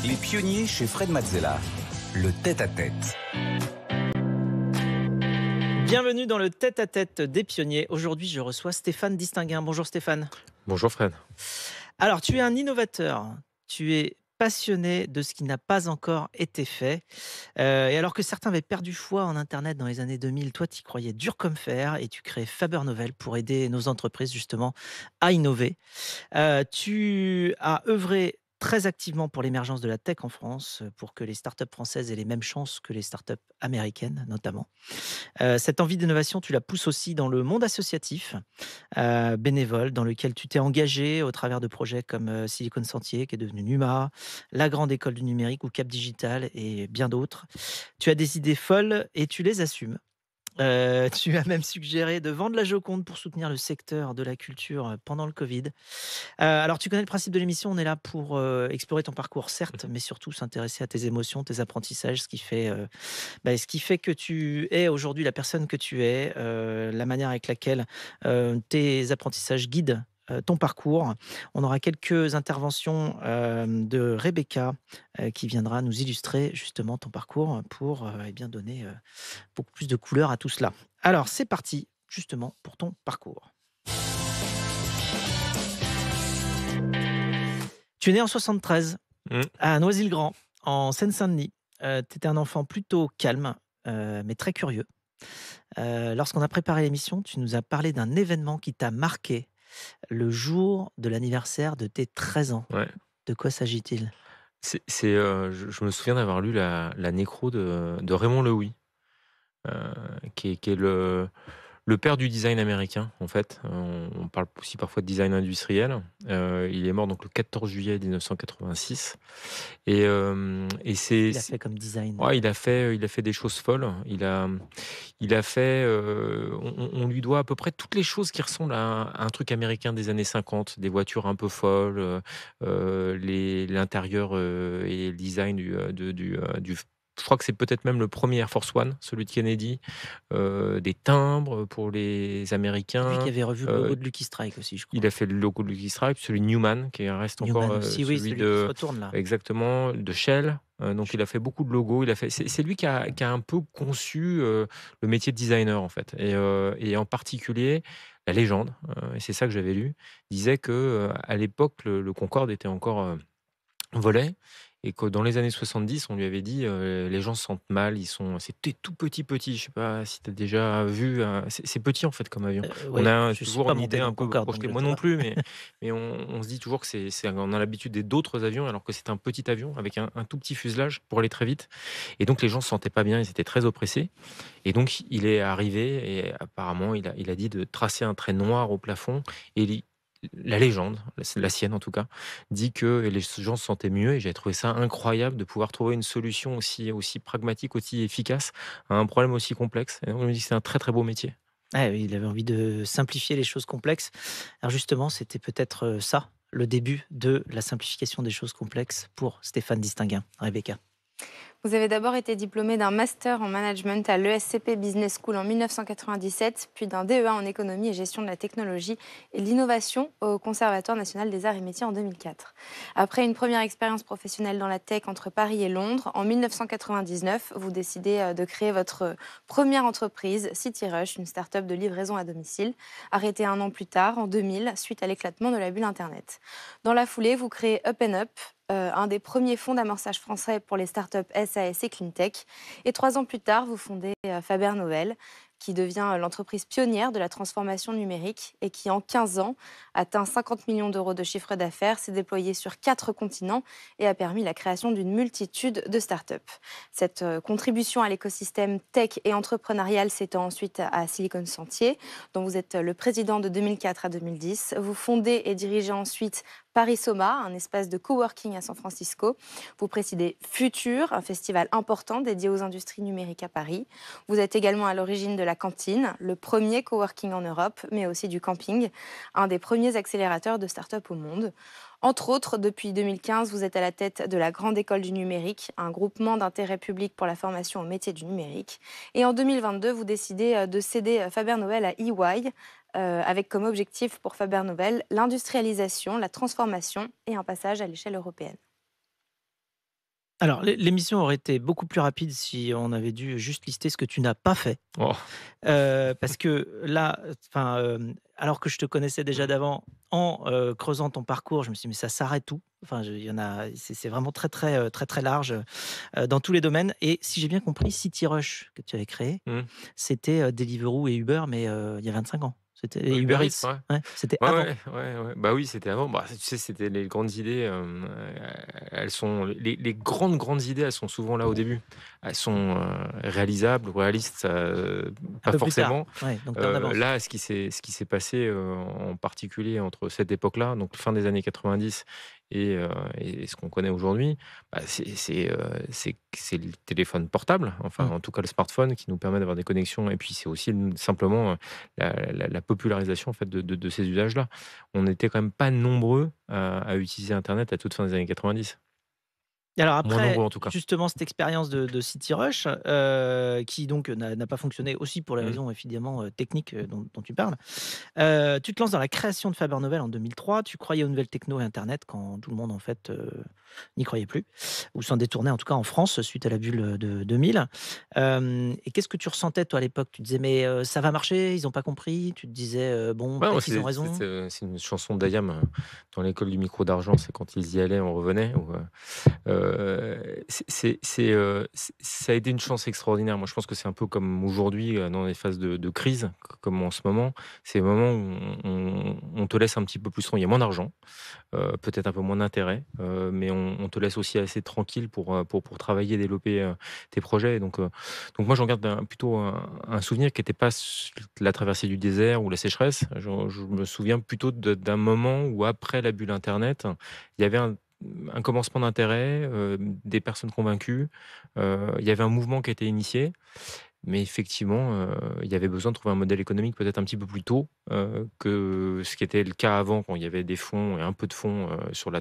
Les pionniers chez Fred Mazzella. Le tête-à-tête. Bienvenue dans le tête-à-tête des pionniers. Aujourd'hui, je reçois Stéphane Distinguin. Bonjour Stéphane. Bonjour Fred. Alors, tu es un innovateur. Tu es passionné de ce qui n'a pas encore été fait. Et alors que certains avaient perdu foi en Internet dans les années 2000, toi, tu y croyais dur comme fer et tu crées Faber Novel pour aider nos entreprises justement à innover. Tu as œuvré très activement pour l'émergence de la tech en France, pour que les startups françaises aient les mêmes chances que les startups américaines, notamment. Cette envie d'innovation, tu la pousses aussi dans le monde associatif, bénévole, dans lequel tu t'es engagé au travers de projets comme Silicon Sentier, qui est devenu Numa, la Grande École du Numérique ou Cap Digital et bien d'autres. Tu as des idées folles et tu les assumes. Tu as même suggéré de vendre la Joconde pour soutenir le secteur de la culture pendant le Covid. Alors, tu connais le principe de l'émission. On est là pour explorer ton parcours, certes, mais surtout s'intéresser à tes émotions, tes apprentissages, ce qui fait que tu es aujourd'hui la personne que tu es, la manière avec laquelle tes apprentissages guident ton parcours. On aura quelques interventions de Rebecca qui viendra nous illustrer justement ton parcours pour donner beaucoup plus de couleur à tout cela. Alors, c'est parti justement pour ton parcours. Tu es né en 73 à Noisy-le-Grand, en Seine-Saint-Denis. Tu étais un enfant plutôt calme, mais très curieux. Lorsqu'on a préparé l'émission, tu nous as parlé d'un événement qui t'a marqué le jour de l'anniversaire de tes 13 ans. Ouais. De quoi s'agit-il? Je me souviens d'avoir lu la nécro de Raymond Loewy, qui est le père du design américain, en fait. On parle aussi parfois de design industriel. Il est mort donc le 14 juillet 1986. Et c'est... Il a fait comme design. Ouais, il a fait des choses folles. Il a fait, on lui doit à peu près toutes les choses qui ressemblent à un truc américain des années 50, des voitures un peu folles, l'intérieur et le design du je crois que c'est peut-être même le premier Air Force One, celui de Kennedy, des timbres pour les Lui qui Américains. avait revu le logo de Lucky Strike aussi, je crois. Il a fait le logo de Lucky Strike, celui de Newman, qui reste Newman encore aussi, oui, celui celui qui se de retourne là. exactement, de Shell. Donc il a fait beaucoup de logos. C'est lui qui a un peu conçu le métier de designer en fait, et en particulier la légende. Et c'est ça que j'avais lu, disait que à l'époque le Concorde était encore volait, et que dans les années 70, on lui avait dit les gens se sentent mal, c'était tout petit. Je sais pas si tu as déjà vu, c'est petit en fait comme avion. On Oui, a je suis toujours pas une monté idée dans un le peu Concorde, donc projetée, je moi sais non pas. plus, mais on se dit toujours que on a l'habitude d'autres avions, alors que c'est un petit avion avec un tout petit fuselage pour aller très vite. Et donc les gens se sentaient pas bien, ils étaient très oppressés. Et donc il est arrivé et apparemment il a dit de tracer un trait noir au plafond, et la légende, la sienne en tout cas, dit que les gens se sentaient mieux, et j'avais trouvé ça incroyable de pouvoir trouver une solution aussi pragmatique, aussi efficace à un problème aussi complexe. Et donc je me dis que c'est un très très beau métier. Ah oui, il avait envie de simplifier les choses complexes. Alors justement, c'était peut-être ça, le début de la simplification des choses complexes pour Stéphane Distinguin. Rebecca. Vous avez d'abord été diplômé d'un master en management à l'ESCP Business School en 1997, puis d'un DEA en économie et gestion de la technologie et de l'innovation au Conservatoire national des arts et métiers en 2004. Après une première expérience professionnelle dans la tech entre Paris et Londres, en 1999, vous décidez de créer votre première entreprise, CityRush, une start-up de livraison à domicile, arrêtée un an plus tard, en 2000, suite à l'éclatement de la bulle Internet. Dans la foulée, vous créez Up and Up, un des premiers fonds d'amorçage français pour les startups SAS et Cleantech. Et 3 ans plus tard, vous fondez Faber Novel, qui devient l'entreprise pionnière de la transformation numérique et qui, en 15 ans, atteint 50 millions d'euros de chiffre d'affaires, s'est déployé sur 4 continents et a permis la création d'une multitude de startups. Cette contribution à l'écosystème tech et entrepreneurial s'étend ensuite à Silicon Sentier, dont vous êtes le président de 2004 à 2010. Vous fondez et dirigez ensuite Paris Soma, un espace de coworking à San Francisco. Vous présidez Futur, un festival important dédié aux industries numériques à Paris. Vous êtes également à l'origine de la Cantine, le premier coworking en Europe, mais aussi du camping, un des premiers accélérateurs de start-up au monde. Entre autres, depuis 2015, vous êtes à la tête de la Grande École du Numérique, un groupement d'intérêt public pour la formation au métier du numérique. Et en 2022, vous décidez de céder Faber Novel à EY, avec comme objectif pour Faber Novel l'industrialisation, la transformation et un passage à l'échelle européenne. Alors, l'émission aurait été beaucoup plus rapide si on avait dû juste lister ce que tu n'as pas fait. Oh. Parce que là, enfin, alors que je te connaissais déjà d'avant, en, creusant ton parcours, je me suis dit: «Mais ça s'arrête où?» Enfin, je il y en a c'est vraiment très, très, très, très large, dans tous les domaines et si j'ai bien compris, CityRush que tu avais créé, Mmh. c'était, Deliveroo et Uber, mais, il y a 25 ans. C'était et Uber Uber Eats, Eats, ouais. ouais, c'était Ouais, avant. ouais, ouais, ouais. Bah oui, c'était avant. Bah, tu sais, c'était les grandes idées, elles sont les grandes, grandes idées, elles sont souvent là au début. Elles sont, réalisables ou réalistes, Un pas peu plus tard, forcément. ouais, donc tu es en avance. Là, ce qui s'est passé, en particulier entre cette époque-là, donc fin des années 90 et ce qu'on connaît aujourd'hui, bah, c'est le téléphone portable, enfin, Mmh. en tout cas, le smartphone qui nous permet d'avoir des connexions et puis c'est aussi, simplement, la popularisation en fait de ces usages-là. On n'était quand même pas nombreux à utiliser internet à toute fin des années 90. Et alors Moins nombreux après, en tout cas. justement, cette expérience de CityRush, qui donc n'a pas fonctionné aussi pour les Mmh. raisons évidemment, techniques, dont tu parles. Tu te lances dans la création de Faber Novel en 2003. Tu croyais aux nouvelles techno et internet quand tout le monde en fait, n'y croyait plus ou s'en détournait en tout cas en France suite à la bulle, de 2000. Et qu'est-ce que tu ressentais toi à l'époque? Tu disais: «Mais, ça va marcher, ils ont pas compris?» Tu te disais: «Bon, Ouais, ouais, peut-être qu'ils ont raison»? c'est une chanson d'Ayam, dans l'école du micro d'argent, c'est quand ils y allaient, on revenait ou, ça a été une chance extraordinaire. Moi, je pense que c'est un peu comme aujourd'hui, dans les phases de crise, comme en ce moment. C'est le moment où on te laisse un petit peu plus tranquille. Il y a moins d'argent, peut-être un peu moins d'intérêt, mais on te laisse aussi assez tranquille pour travailler, développer, tes projets. Donc moi, j'en garde plutôt un souvenir qui n'était pas la traversée du désert ou la sécheresse. Je me souviens plutôt d'un moment où, après la bulle Internet, il y avait un commencement d'intérêt, des personnes convaincues. Il y avait un mouvement qui a été initié, mais effectivement, il y avait besoin de trouver un modèle économique peut-être un petit peu plus tôt, que ce qui était le cas avant, quand il y avait des fonds et un peu de fonds, sur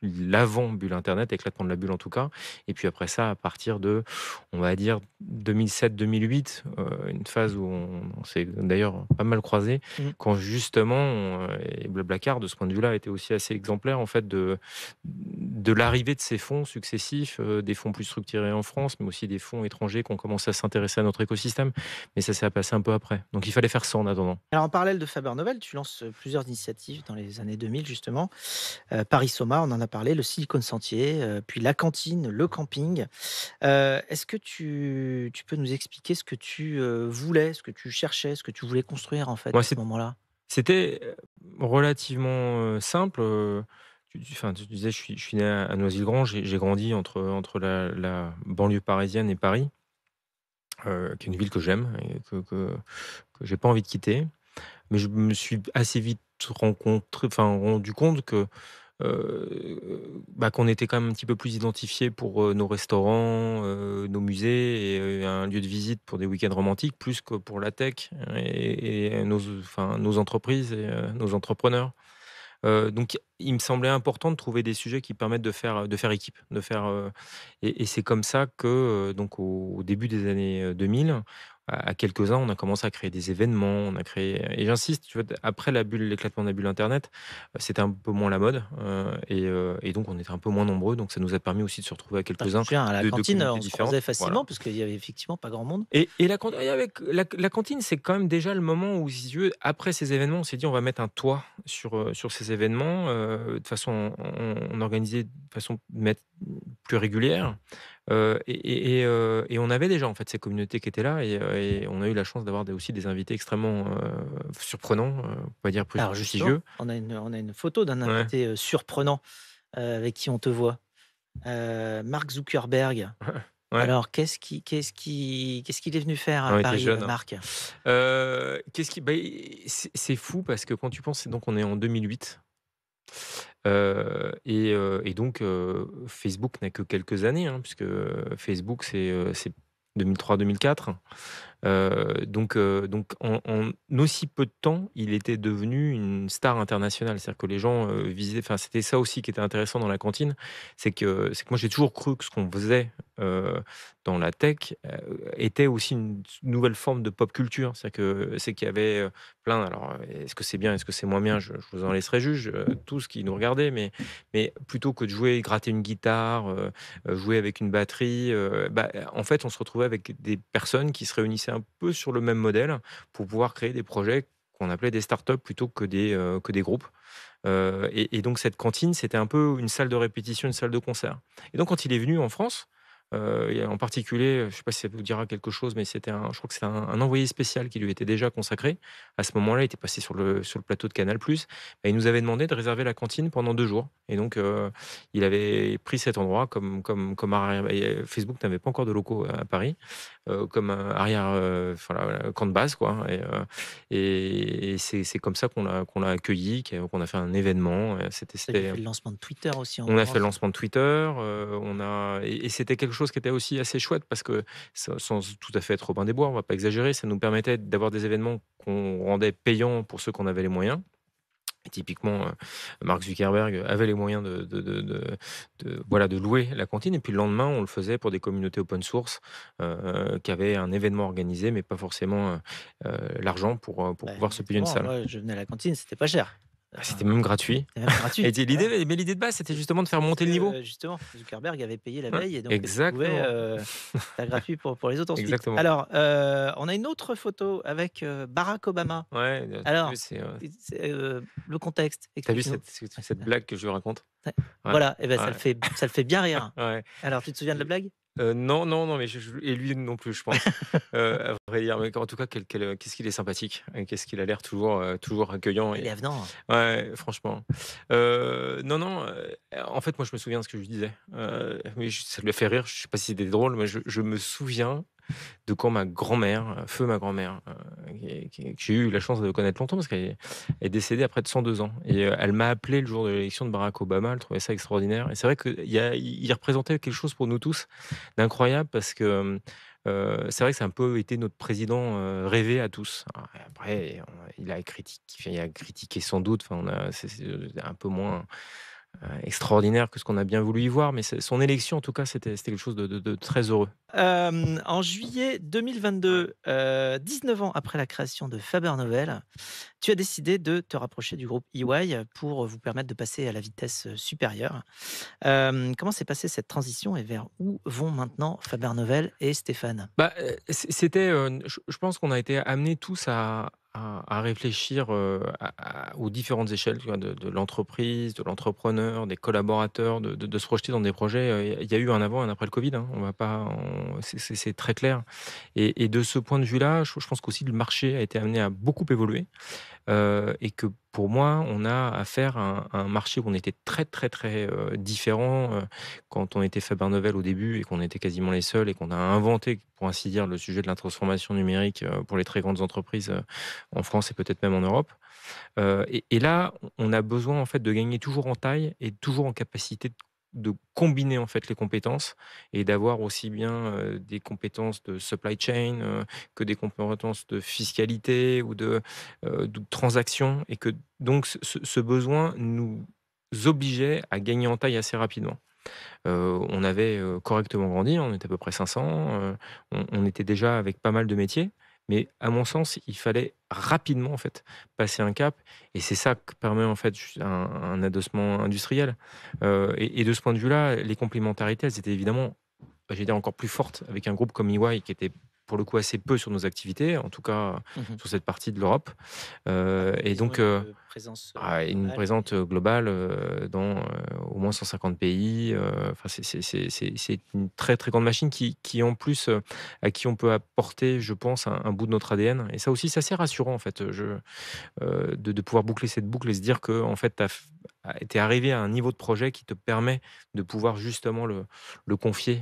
l'avant bulle internet, éclatement de la bulle en tout cas. Et puis après ça, à partir de, on va dire 2007-2008, une phase où on s'est d'ailleurs pas mal croisés, Mmh. quand justement, et Blablacar de ce point de vue-là était aussi assez exemplaire en fait de l'arrivée de ces fonds successifs, des fonds plus structurés en France, mais aussi des fonds étrangers qui ont commencé à s'intéresser à notre écosystème. Mais ça s'est passé un peu après. Donc il fallait faire ça en attendant. Alors en parallèle de Faber Novel, tu lances, plusieurs initiatives dans les années 2000 justement. Paris Soma, on en a parlé, le Silicon Sentier, puis la cantine, le camping. Est-ce que tu peux nous expliquer ce que tu, voulais, ce que tu cherchais, ce que tu voulais construire en fait Moi, à ce moment-là? c'était, relativement, simple, tu disais je suis né à Noisy-le-Grand, j'ai grandi entre la banlieue parisienne et Paris, qui est une ville que j'aime et que j'ai pas envie de quitter. Mais je me suis assez vite rendu compte que, bah, qu'on était quand même un petit peu plus identifié pour, nos restaurants, nos musées et un lieu de visite pour des week-ends romantiques, plus que pour la tech et nos entreprises et nos entrepreneurs. Donc il me semblait important de trouver des sujets qui permettent de faire équipe, et c'est comme ça que, donc au début des années, 2000, à quelques-uns, on a commencé à créer des événements, on a créé et j'insiste, tu vois? Après l'éclatement de la bulle internet, c'était un peu moins la mode, et donc on était un peu moins nombreux, donc ça nous a permis aussi de se retrouver à Bah, je me quelques-uns souviens à la de cantine, communautés on se croisait différentes. Voilà. facilement parce qu'il y avait effectivement pas grand monde. Et avec la cantine, c'est quand même déjà le moment où, si tu veux, après ces événements, on s'est dit: «On va mettre un toit sur ces événements», de façon on organisait de façon mettre plus régulière, et on avait déjà, en fait, ces communautés qui étaient là et on a eu la chance d'avoir aussi des invités extrêmement, surprenants, pour pas dire Alors justement, prestigieux. on a une photo d'un Ouais, invité, surprenant, avec qui on te voit, Mark Zuckerberg. ouais, Alors qu'est-ce qu'il est venu faire à on était Paris, jeunes. Marc? Qu'est-ce qui bah, c'est fou parce que quand tu penses, donc on est en 2008. Et donc, Facebook n'a que quelques années, hein, puisque Facebook, c'est 2003-2004. Donc en aussi peu de temps, il était devenu une star internationale. C'est-à-dire que les gens, visaient, enfin, c'était ça aussi qui était intéressant dans la cantine, c'est que moi j'ai toujours cru que ce qu'on faisait dans la tech était aussi une nouvelle forme de pop culture. C'est qu'il y avait plein. Alors, est-ce que c'est bien, est-ce que c'est moins bien? Je vous en laisserai juge, tous qui nous regardaient, mais plutôt que de jouer, gratter une guitare, jouer avec une batterie, en fait, on se retrouvait avec des personnes qui se réunissaient un peu sur le même modèle pour pouvoir créer des projets qu'on appelait des startups plutôt que des groupes. Et donc cette cantine, c'était un peu une salle de répétition, une salle de concert. Et donc quand il est venu en France, et en particulier, je ne sais pas si ça vous dira quelque chose, mais je crois que c'était un envoyé spécial qui lui était déjà consacré. À ce moment-là, il était passé sur le plateau de Canal+. Il nous avait demandé de réserver la cantine pendant 2 jours. Et donc, il avait pris cet endroit comme arrière. Facebook n'avait pas encore de locaux à Paris, comme un arrière, voilà, camp de base, quoi. Et c'est comme ça qu'on l'a accueilli, qu'on a fait un événement. Tu avais fait le lancement de Twitter aussi en On a fait le France. lancement de Twitter, et c'était quelque chose qui était aussi assez chouette parce que sans tout à fait être Robin des Bois, on va pas exagérer, ça nous permettait d'avoir des événements qu'on rendait payants pour ceux qu'on avait les moyens. Et typiquement, Mark Zuckerberg avait les moyens voilà, de louer la cantine, et puis le lendemain, on le faisait pour des communautés open source qui avaient un événement organisé, mais pas forcément l'argent pour pouvoir se payer une Exactement. salle. Moi, je venais à la cantine, c'était pas cher. C'était même gratuit. C'était même gratuit. Et Voilà. l'idée de base, c'était justement de faire Parce monter le que, niveau. justement, Zuckerberg avait payé la Hein, veille et donc tu pouvais exactement. faire gratuit pour les autres ensuite. Exactement. Alors, on a une autre photo avec Barack Obama. Ouais, Alors, c'est, le contexte, tu vu explique-nous. cette blague que je lui raconte? Ouais. Ouais, Voilà, et ben ouais, ça le fait bien rire. ouais. Alors, tu te souviens de la blague? Non, non, non, mais et lui non plus, je pense. À vrai dire, mais en tout cas, qu'est-ce qu'il est sympathique, et qu'est-ce qu'il a l'air toujours accueillant, Il est et avenant. ouais, franchement. Non, non, en fait, moi, je me souviens de ce que je lui disais, mais ça lui a fait rire, je sais pas si c'était drôle, mais je me souviens de quand ma grand-mère, feu ma grand-mère, que j'ai eu la chance de connaître longtemps parce qu'elle est décédée à près de 102 ans. Et elle m'a appelé le jour de l'élection de Barack Obama. Elle trouvait ça extraordinaire. Et c'est vrai qu'il représentait quelque chose pour nous tous d'incroyable parce que c'est vrai que c'est un peu été notre président rêvé à tous. Alors, après, il a critiqué sans doute. Enfin, c'est un peu moins extraordinaire que ce qu'on a bien voulu y voir, mais son élection, en tout cas, c'était quelque chose de très heureux. En juillet 2022, 19 ans après la création de Faber Novel, tu as décidé de te rapprocher du groupe EY pour vous permettre de passer à la vitesse supérieure. Comment s'est passée cette transition et vers où vont maintenant Faber Novel et Stéphane? C'était, je pense qu'on a été amenés tous à réfléchir, aux différentes échelles, tu vois? De l'entreprise, de l'entrepreneur, des collaborateurs, de se projeter dans des projets. Il y a eu un avant et un après le covid, hein. On va pas c'est très clair, et de ce point de vue-là, je pense qu'aussi le marché a été amené à beaucoup évoluer. Et que pour moi, on a affaire à un marché où on était très, très, très, différents, quand on était Faber Novel au début et qu'on était quasiment les seuls et qu'on a inventé, pour ainsi dire, le sujet de la transformation numérique, pour les très grandes entreprises, en France et peut-être même en Europe. Et là, on a besoin en fait de gagner toujours en taille et toujours en capacité de combiner en fait les compétences, et d'avoir aussi bien des compétences de supply chain que des compétences de fiscalité ou de transaction, et que donc ce besoin nous obligeait à gagner en taille assez rapidement. On avait correctement grandi, on était à peu près 500, on était déjà avec pas mal de métiers, mais à mon sens, il fallait rapidement en fait passer un cap, et c'est ça que permet en fait un adossement industriel. Et de ce point de vue-là, les complémentarités, elles étaient évidemment, j'allais dire, encore plus fortes avec un groupe comme EY qui était pour le coup assez peu sur nos activités, en tout cas Mmh. sur cette partie de l'Europe. Et Ils ont donc une présence, une globale. présence globale dans au moins 150 pays. Enfin, c'est une très très grande machine qui en plus à qui on peut apporter, je pense, un bout de notre ADN. Et ça aussi, c'est assez rassurant en fait. De pouvoir boucler cette boucle et se dire que en fait, tu es arrivé à un niveau de projet qui te permet de pouvoir justement le confier,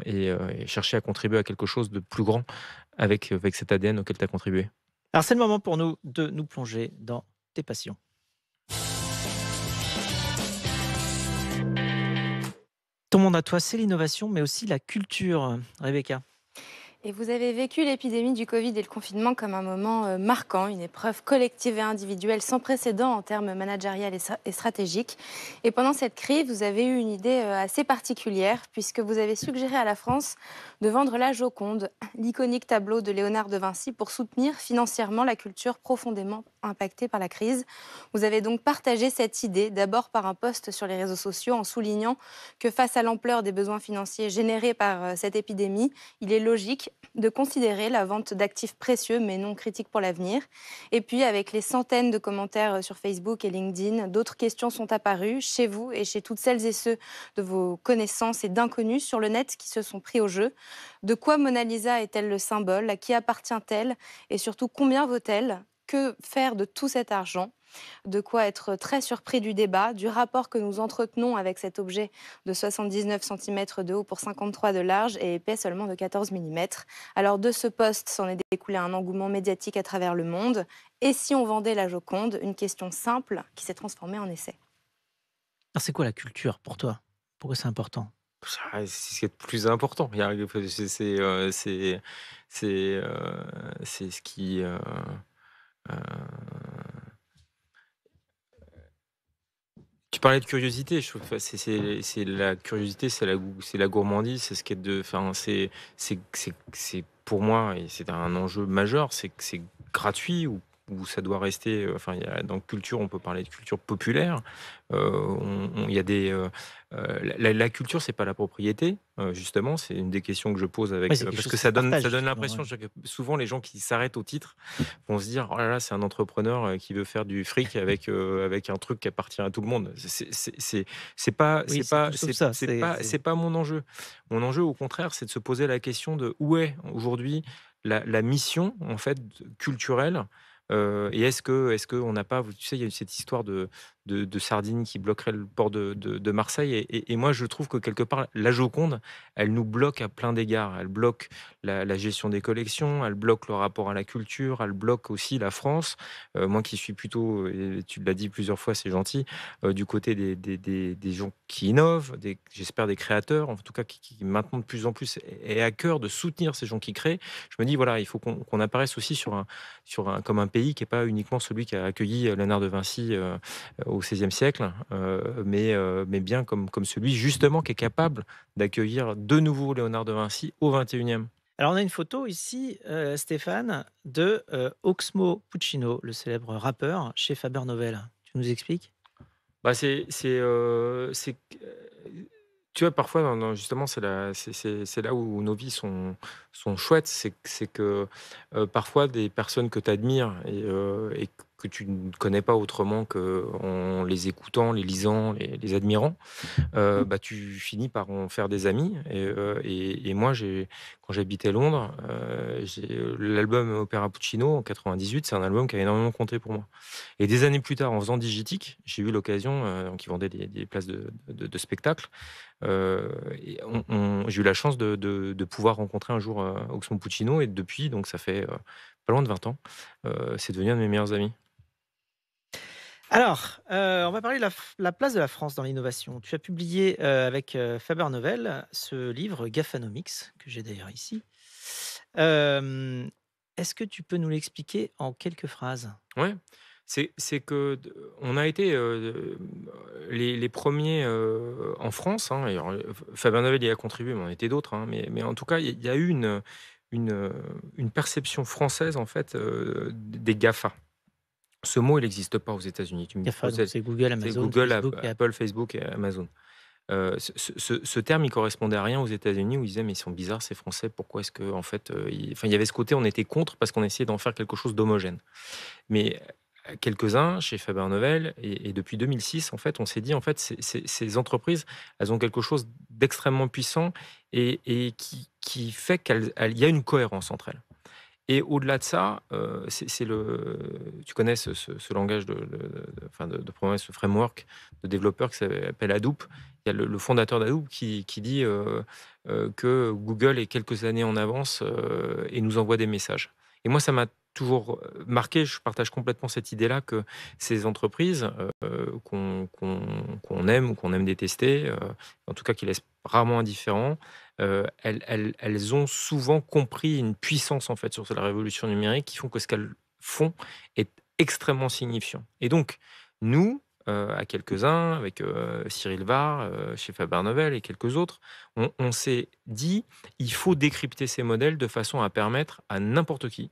et chercher à contribuer à quelque chose de plus grand avec cet ADN auquel tu as contribué. Alors, c'est le moment pour nous de nous plonger dans tes passions. Ton monde à toi, c'est l'innovation, mais aussi la culture, Rebecca. Et vous avez vécu l'épidémie du Covid et le confinement comme un moment marquant, une épreuve collective et individuelle sans précédent en termes managériels et stratégiques. Et pendant cette crise, vous avez eu une idée assez particulière puisque vous avez suggéré à la France de vendre la Joconde, l'iconique tableau de Léonard de Vinci, pour soutenir financièrement la culture profondément impactée par la crise. Vous avez donc partagé cette idée, d'abord par un post sur les réseaux sociaux en soulignant que face à l'ampleur des besoins financiers générés par cette épidémie, il est logique de considérer la vente d'actifs précieux mais non critiques pour l'avenir. Et puis, avec les centaines de commentaires sur Facebook et LinkedIn, d'autres questions sont apparues chez vous et chez toutes celles et ceux de vos connaissances et d'inconnus sur le net qui se sont pris au jeu. De quoi Mona Lisa est-elle le symbole? À qui appartient-elle? Et surtout, combien vaut-elle? Que faire de tout cet argent? De quoi être très surpris du débat, du rapport que nous entretenons avec cet objet de 79 cm de haut pour 53 de large et épais seulement de 14 mm. Alors de ce poste s'en est découlé un engouement médiatique à travers le monde. Et si on vendait la Joconde? Une question simple qui s'est transformée en essai. Alors, c'est quoi la culture pour toi? Pourquoi c'est important? C'est ce qui est le plus important. C'est c'est ce qui. Euh, Tu parlais de curiosité, je trouve. Enfin, c'est la curiosité, c'est la gourmandise, c'est ce qui est de. Enfin, c'est pour moi, et c'est un enjeu majeur, c'est que c'est gratuit ou ça doit rester. Enfin, dans culture, on peut parler de culture populaire. Il y a des. La culture, c'est pas la propriété, justement. C'est une des questions que je pose Oui, avec. c'est quelque Parce chose que qui se partage, ça donne justement. l'impression, Ouais. que souvent les gens qui s'arrêtent au titre vont se dire: «Oh là là, c'est un entrepreneur, qui veut faire du fric avec un truc qui appartient à tout le monde». Oui, c'est tout sauf ça. C'est pas mon enjeu. Mon enjeu, au contraire, c'est de se poser la question de où est aujourd'hui la mission, en fait, culturelle, et est-ce qu'on n'a pas, tu sais, il y a eu cette histoire de sardines qui bloquerait le port de Marseille, et moi, je trouve que quelque part, la Joconde, elle nous bloque à plein d'égards. Elle bloque la gestion des collections, elle bloque le rapport à la culture, elle bloque aussi la France. Moi qui suis plutôt, et tu l'as dit plusieurs fois, c'est gentil, du côté des gens qui innovent, j'espère des créateurs, en tout cas qui maintenant de plus en plus est à cœur de soutenir ces gens qui créent. Je me dis, voilà, il faut qu'on apparaisse aussi comme un pays qui n'est pas uniquement celui qui a accueilli Léonard de Vinci au XVIe siècle, mais bien comme celui justement qui est capable d'accueillir de nouveau Léonard de Vinci au XXIe. Alors, on a une photo ici, Stéphane, de Oxmo Puccino, le célèbre rappeur chez Faber Novel. Tu nous expliques? Bah, tu vois, parfois, justement, c'est là où nos vies sont chouettes. C'est que parfois, des personnes que tu admires et que tu ne connais pas autrement qu'en les écoutant, les lisant, les admirant, bah, tu finis par en faire des amis. Et moi, quand j'habitais Londres, l'album Opéra Puccino en 98, c'est un album qui a énormément compté pour moi. Et des années plus tard, en faisant Digitique, j'ai eu l'occasion, donc ils vendaient des places de spectacle. Et j'ai eu la chance de pouvoir rencontrer un jour Oxmo Puccino, et depuis, donc ça fait pas loin de 20 ans, c'est devenu un de mes meilleurs amis. Alors, on va parler de la place de la France dans l'innovation. Tu as publié, avec, Faber Novel, ce livre Gaffanomics, que j'ai d'ailleurs ici. Hem, Est-ce que tu peux nous l'expliquer en quelques phrases? Ouais, c'est que on a été les premiers en France, hein, et alors, Fabien Novel y a contribué, mais on était d'autres, hein, mais en tout cas, il y a eu une perception française, en fait, des GAFA. Ce mot, il n'existe pas aux États-Unis. Tu me GAFA, donc posais, c'est Google, c'est Amazon, Google, Facebook et Apple. Apple, Facebook et Amazon. Ce terme, il correspondait à rien aux États-Unis, où ils disaient: mais ils sont bizarres ces Français, pourquoi est-ce que, en fait, enfin, il y avait ce côté, on était contre parce qu'on essayait d'en faire quelque chose d'homogène. Mais quelques-uns chez Faber Novel, et depuis 2006, en fait, on s'est dit, en fait, ces entreprises, elles ont quelque chose d'extrêmement puissant, et qui fait qu'il y a une cohérence entre elles. Et au-delà de ça, tu connais ce langage enfin de promesse, ce framework de développeurs qui s'appelle Hadoop. Il y a le fondateur d'Hadoop qui dit que Google est quelques années en avance et nous envoie des messages. Et moi, ça m'a toujours marqué. Je partage complètement cette idée-là, que ces entreprises qu'on aime ou qu'on aime détester, en tout cas qui laissent rarement indifférents. Elles ont souvent compris une puissance en fait sur la révolution numérique qui font que ce qu'elles font est extrêmement signifiant. Et donc, nous, à quelques-uns, avec Cyril Var, chez Faber Novel et quelques autres, on s'est dit, il faut décrypter ces modèles de façon à permettre à n'importe qui,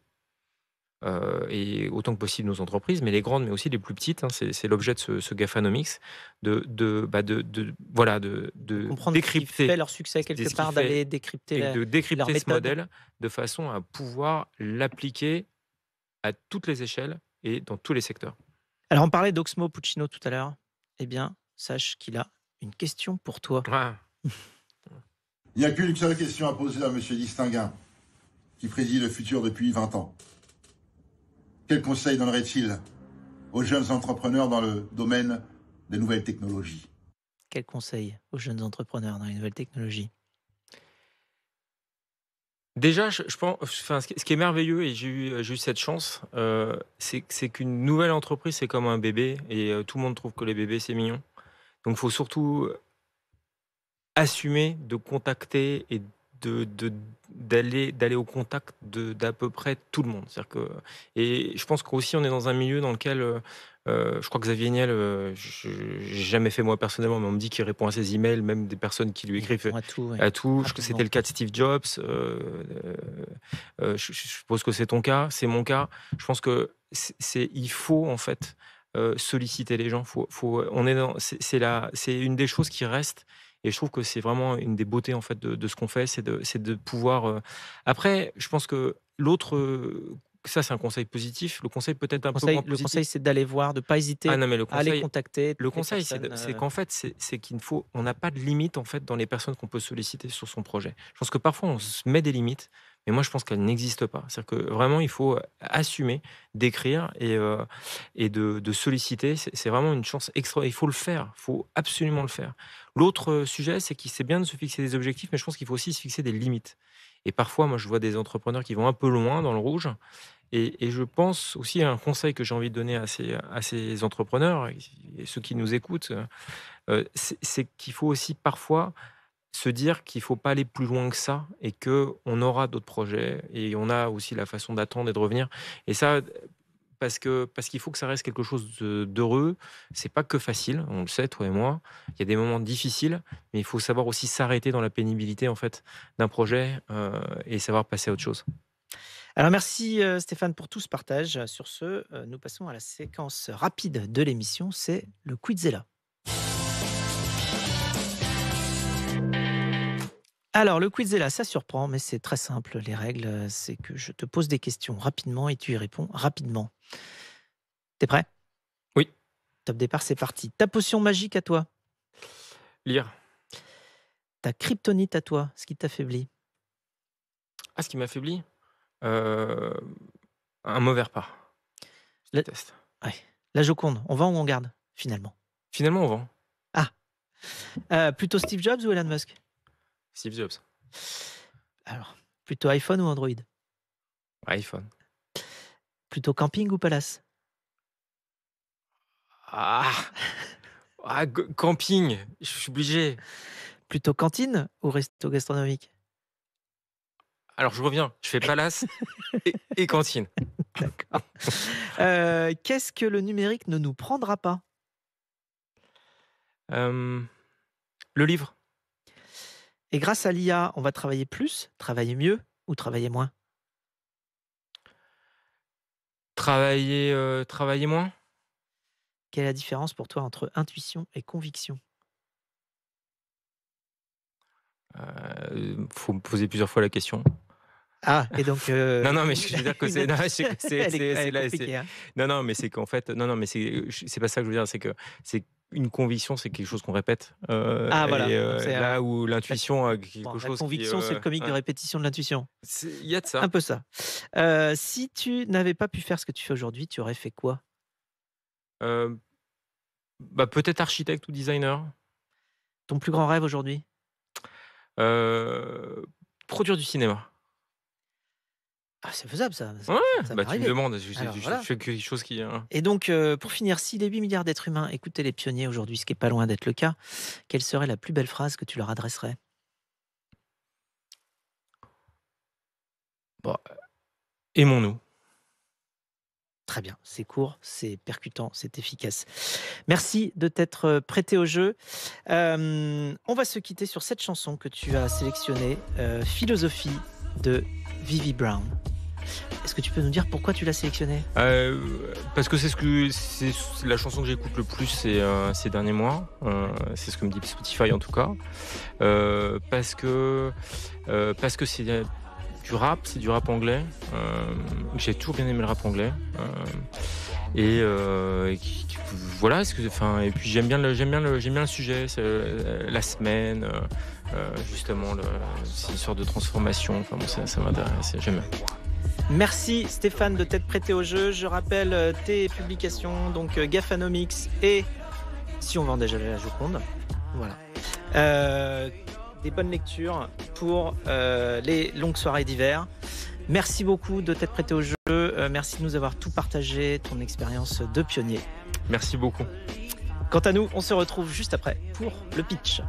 et autant que possible nos entreprises, mais les grandes, mais aussi les plus petites, hein, c'est l'objet de ce Gafanomics, voilà, de Comprendre ce qui fait décrypter, leur succès ce quelque qui part, fait, d'aller décrypter et de leur décrypter ce méthode. modèle de façon à pouvoir l'appliquer à toutes les échelles et dans tous les secteurs. Alors, on parlait d'Oxmo Puccino tout à l'heure. Eh bien, sache qu'il a une question pour toi. Ah, Il n'y a qu'une seule question à poser à M. Distinguin, qui préside le futur depuis 20 ans. Quel conseil donnerait-il aux jeunes entrepreneurs dans le domaine des nouvelles technologies? Quel conseil aux jeunes entrepreneurs dans les nouvelles technologies? déjà, je pense, enfin, ce qui est merveilleux, et j'ai eu cette chance, c'est qu'une nouvelle entreprise, c'est comme un bébé, et tout le monde trouve que les bébés, c'est mignon. Donc, il faut surtout assumer de contacter et d'aller au contact d'à peu près tout le monde. C'est-à-dire que, et je pense qu'aussi on est dans un milieu dans lequel je crois que Xavier Niel, j'ai jamais fait moi personnellement, mais on me dit qu'il répond à ses emails, même des personnes qui lui Il écrivent répond à tout, ouais, à tout. rapidement. C'était le cas de Steve Jobs. Je suppose que c'est ton cas, c'est mon cas. Je pense que il faut en fait solliciter les gens. On est c'est une des choses qui reste. Et je trouve que c'est vraiment une des beautés en fait de ce qu'on fait, c'est de pouvoir. Après, je pense que l'autre, ça c'est un conseil positif. Le conseil peut-être un peu moins Le positif. conseil, c'est d'aller voir, de ne pas hésiter Ah non, mais à aller contacter le les conseil, personnes. c'est qu'en fait, c'est qu'il faut, on n'a pas de limite en fait dans les personnes qu'on peut solliciter sur son projet. Je pense que parfois on se met des limites, mais moi je pense qu'elles n'existent pas. C'est-à-dire que vraiment il faut assumer d'écrire et de solliciter. C'est vraiment une chance extra. Il faut le faire, il faut absolument le faire. L'autre sujet, c'est qu'il c'est bien de se fixer des objectifs, mais je pense qu'il faut aussi se fixer des limites. Et parfois, moi je vois des entrepreneurs qui vont un peu loin dans le rouge. Et je pense aussi à un conseil que j'ai envie de donner à ces entrepreneurs et ceux qui nous écoutent, c'est qu'il faut aussi parfois se dire qu'il ne faut pas aller plus loin que ça et qu'on aura d'autres projets et on a aussi la façon d'attendre et de revenir. Et ça, parce qu'il faut que ça reste quelque chose d'heureux. C'est pas que facile, on le sait, toi et moi. Il y a des moments difficiles, mais il faut savoir aussi s'arrêter dans la pénibilité en fait d'un projet et savoir passer à autre chose. Alors merci Stéphane pour tout ce partage. Sur ce, nous passons à la séquence rapide de l'émission, c'est le Quizella. Alors le Quizella, ça surprend, mais c'est très simple. Les règles, c'est que je te pose des questions rapidement et tu y réponds rapidement. T'es prêt? Oui. Top départ, c'est parti. Ta potion magique à toi, Lire. ta kryptonite à toi, ce qui t'affaiblit. Ah, ce qui m'affaiblit, euh, un mauvais repas. Je La, déteste. ouais. La Joconde, on vend ou on garde finalement? Finalement, on vend. Plutôt Steve Jobs ou Elon Musk? Steve Jobs. Alors, plutôt iPhone ou Android? iPhone. Plutôt camping ou palace? Ah, camping, je suis obligé. Plutôt cantine ou resto gastronomique? Alors, je reviens. Je fais palace et cantine. D'accord. Qu'est-ce que le numérique ne nous prendra pas? Euh, le livre. Et grâce à l'IA, on va travailler plus, travailler mieux ou travailler moins? Travailler moins. Quelle est la différence pour toi entre intuition et conviction? Faut me poser plusieurs fois la question. Ah, et donc... Non, mais je veux dire que c'est. Non, Elle est compliquée, hein. Non, mais c'est qu'en fait. Non, mais c'est pas ça que je veux dire. C'est que c'est une conviction, c'est quelque chose qu'on répète. Ah, voilà. Et Donc, c'est, là où l'intuition a quelque bon, la chose. conviction, c'est le comique de répétition de l'intuition. Il y a de ça. Un peu ça. Si tu n'avais pas pu faire ce que tu fais aujourd'hui, tu aurais fait quoi? Peut-être architecte ou designer. Ton plus grand rêve aujourd'hui? Produire du cinéma. Ah, c'est faisable, ça. Ouais, Ça bah m'est tu me arrivé. demandes, Alors, je voilà. fais quelque chose qui. Et donc, pour finir, si les 8 milliards d'êtres humains écoutaient les pionniers aujourd'hui, ce qui est pas loin d'être le cas, quelle serait la plus belle phrase que tu leur adresserais? Bon, aimons-nous. Très bien, c'est court, c'est percutant, c'est efficace. Merci de t'être prêté au jeu. On va se quitter sur cette chanson que tu as sélectionnée, Philosophie de Vivi Brown. Est-ce que tu peux nous dire pourquoi tu l'as sélectionnée? Parce que c'est la chanson que j'écoute le plus ces derniers mois. C'est ce que me dit Spotify en tout cas. Parce que c'est du rap anglais. J'ai toujours bien aimé le rap anglais. Voilà, et puis j'aime bien le sujet, c'est, la semaine, justement, c'est une sorte de transformation. Enfin bon, ça m'intéresse, j'aime bien. Merci Stéphane de t'être prêté au jeu. Je rappelle tes publications, donc Gaffanomics et Si on vend déjà la Joconde. Voilà. Des bonnes lectures pour les longues soirées d'hiver. Merci beaucoup de t'être prêté au jeu. Merci de nous avoir tout partagé, ton expérience de pionnier. Merci beaucoup. Quant à nous, on se retrouve juste après pour le pitch.